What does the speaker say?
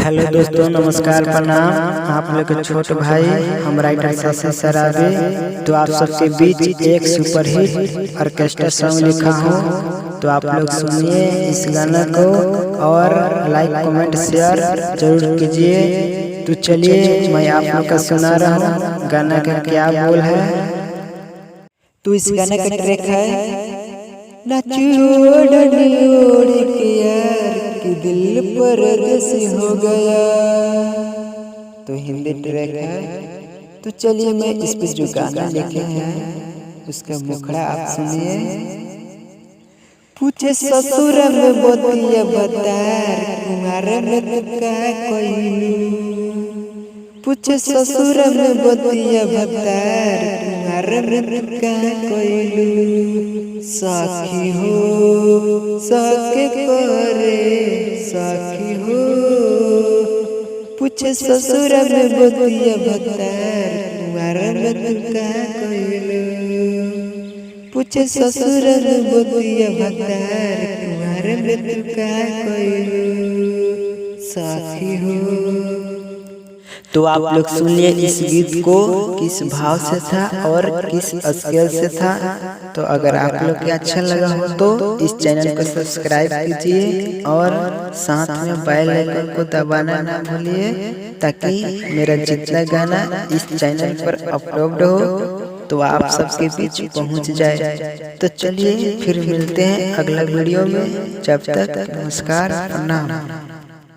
Hello दोस्तों, नमस्कार, प्रणाम। आप लोग के छोटे भाई हम राइटर शशि सराबे तो आप सबके बीच एक सुपरहिट ऑर्केस्ट्रा सॉन्ग लिखा हूँ। तो आप लोग सुनिए इस गाना को और लाइक कमेंट शेयर जरूर कीजिए। तो चलिए मैं आप लोग का सुना रहा हूँ गाना का क्या बोल है। तो इस गाने का ट्रैक है नाचोड़ के यार कि दिल परदेसी हो गया। तो हिंदी ट्रैक है। तो चलिए मैं इस पे जो गाना लिखे हैं उसका मुखड़ा आप सुनिए। पूछे ससुर में बोतिया बतार कुमार में तुका कोई। पूछे ससुर में बोतिया बतार कुमार में तुका कोई। साखी हो सके करे साखी हो। पूछे ससुर में बोतिया बतार कुमार में तुका कोई। पूछे ससुर में बोतिया बतार कुमार में तुका कोई। साखी हो। तो आप लोग सुनिए इस गीत को किस भाव से था और किस स्केल से था। तो अगर आप लोग को अच्छा लगा हो तो इस चैनल को सब्सक्राइब कीजिए और साथ में बेल आइकन को दबाना ना भूलिए ताकि मेरा जितना गाना इस चैनल पर अपलोड हो तो आप सबके बीच पहुंच जाए। तो चलिए फिर मिलते हैं अगला वीडियो में। जब तक नमस्कार, प्रणाम।